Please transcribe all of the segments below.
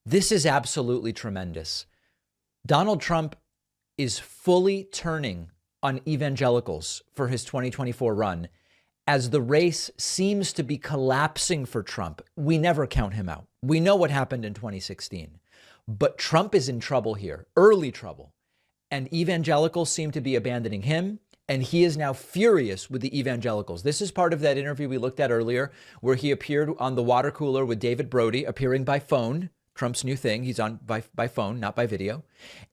This is absolutely tremendous. Donald Trump is fully turning on evangelicals for his 2024 run as the race seems to be collapsing for Trump. We never count him out. We know what happened in 2016, but Trump is in trouble here, early trouble, and evangelicals seem to be abandoning him. And he is now furious with the evangelicals. This is part of that interview we looked at earlier, where he appeared on the water cooler with David Brody, appearing by phone. Trump's new thing. He's on by phone, not by video.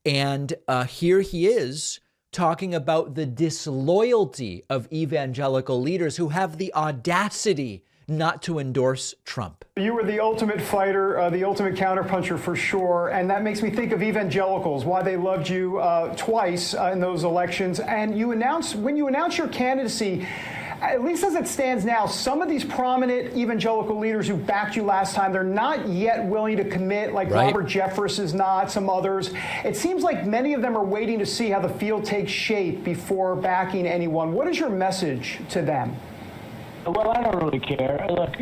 And here he is talking about the disloyalty of evangelical leaders who have the audacity not to endorse Trump. You were the ultimate fighter, the ultimate counterpuncher for sure, and that makes me think of evangelicals, why they loved you twice in those elections. And when you announced your candidacy, at least as it stands now, some of these prominent evangelical leaders who backed you last time, they're not yet willing to commit, like right. Robert Jeffress is not, some others. It seems like many of them are waiting to see how the field takes shape before backing anyone. What is your message to them? Well, I don't really care. Look.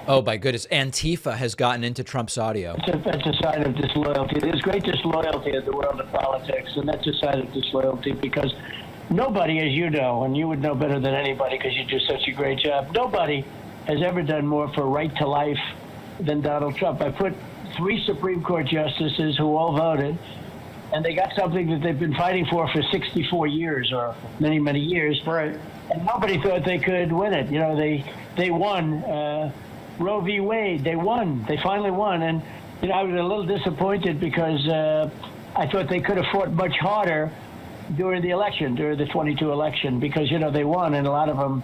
Oh, my goodness. Antifa has gotten into Trump's audio. That's a sign of disloyalty. There's great disloyalty in the world of politics, and that's a sign of disloyalty because nobody, as you know, and you would know better than anybody because you do such a great job, nobody has ever done more for right to life than Donald Trump. I put 3 Supreme Court justices who all voted, and they got something that they've been fighting for 64 years or many, many years. Right. And nobody thought they could win it. You know, they won. Roe v. Wade, they won. They finally won. And, you know, I was a little disappointed because I thought they could have fought much harder during the election, during the 22 election, because, you know, they won. And a lot of them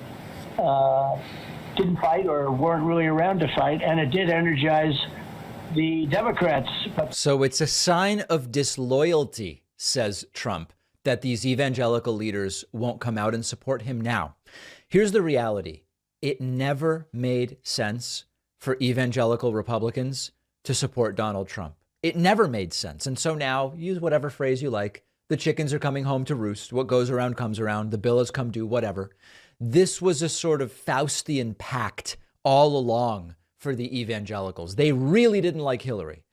didn't fight or weren't really around to fight. And it did energize the Democrats. So it's a sign of disloyalty, says Trump, that these evangelical leaders won't come out and support him now. Here's the reality. It never made sense for evangelical Republicans to support Donald Trump. It never made sense. And so now, use whatever phrase you like, the chickens are coming home to roost. What goes around comes around. The bill has come due, whatever. This was a sort of Faustian pact all along for the evangelicals. They really didn't like Hillary.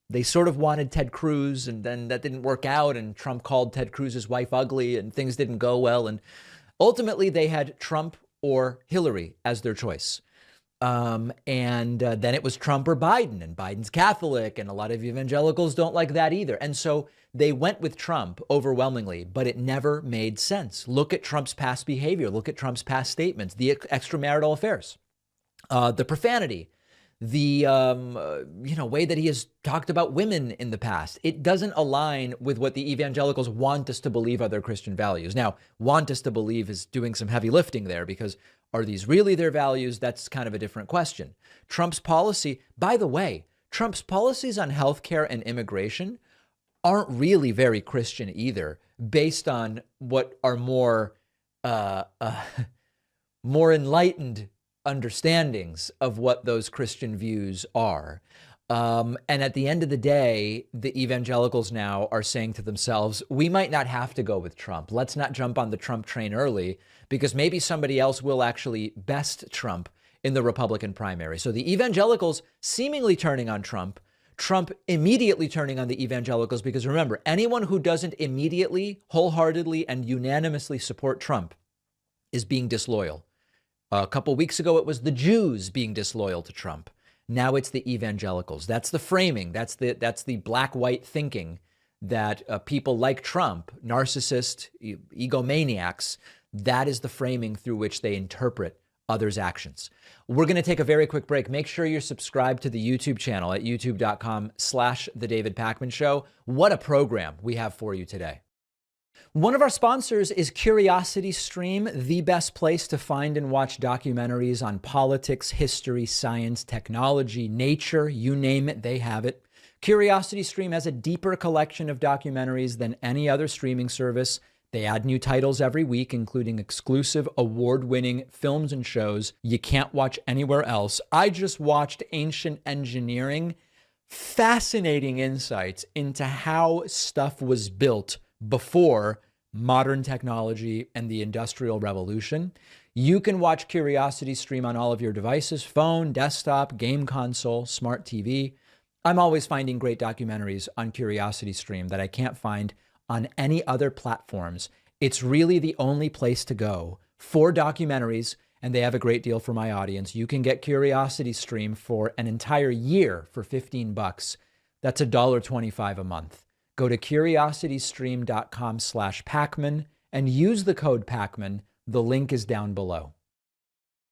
They sort of wanted Ted Cruz, and then that didn't work out, and Trump called Ted Cruz's wife ugly, and things didn't go well. And ultimately, they had Trump or Hillary as their choice. Then it was Trump or Biden, and Biden's Catholic, and a lot of evangelicals don't like that either. And so they went with Trump overwhelmingly, but it never made sense. Look at Trump's past behavior. Look at Trump's past statements, the extramarital affairs, the profanity, the way that he has talked about women in the past. It doesn't align with what the evangelicals want us to believe are their Christian values. Now, want us to believe is doing some heavy lifting there, because are these really their values? That's kind of a different question. Trump's policy, by the way, Trump's policies on healthcare and immigration aren't really very Christian either, based on what are more enlightened understandings of what those Christian views are. And at the end of the day, the evangelicals now are saying to themselves, we might not have to go with Trump. Let's not jump on the Trump train early, because maybe somebody else will actually best Trump in the Republican primary. So the evangelicals seemingly turning on Trump, Trump immediately turning on the evangelicals, because remember, anyone who doesn't immediately, wholeheartedly, and unanimously support Trump is being disloyal. A couple weeks ago, it was the Jews being disloyal to Trump. Now it's the evangelicals. That's the framing. That's the black-white thinking that people like Trump, narcissists, egomaniacs, that is the framing through which they interpret others' actions. We're going to take a very quick break. Make sure you're subscribed to the YouTube channel at youtube.com/The David Pakman Show. What a program we have for you today. One of our sponsors is CuriosityStream, the best place to find and watch documentaries on politics, history, science, technology, nature, you name it, they have it. CuriosityStream has a deeper collection of documentaries than any other streaming service. They add new titles every week, including exclusive award-winning films and shows you can't watch anywhere else. I just watched Ancient Engineering. Fascinating insights into how stuff was built before modern technology and the Industrial Revolution. You can watch CuriosityStream on all of your devices: phone, desktop, game console, smart TV. I'm always finding great documentaries on CuriosityStream that I can't find on any other platforms. It's really the only place to go for documentaries, and they have a great deal for my audience. You can get CuriosityStream for an entire year for $15. That's $1.25 a month. Go to curiositystream.com/Pacman and use the code Pacman. The link is down below.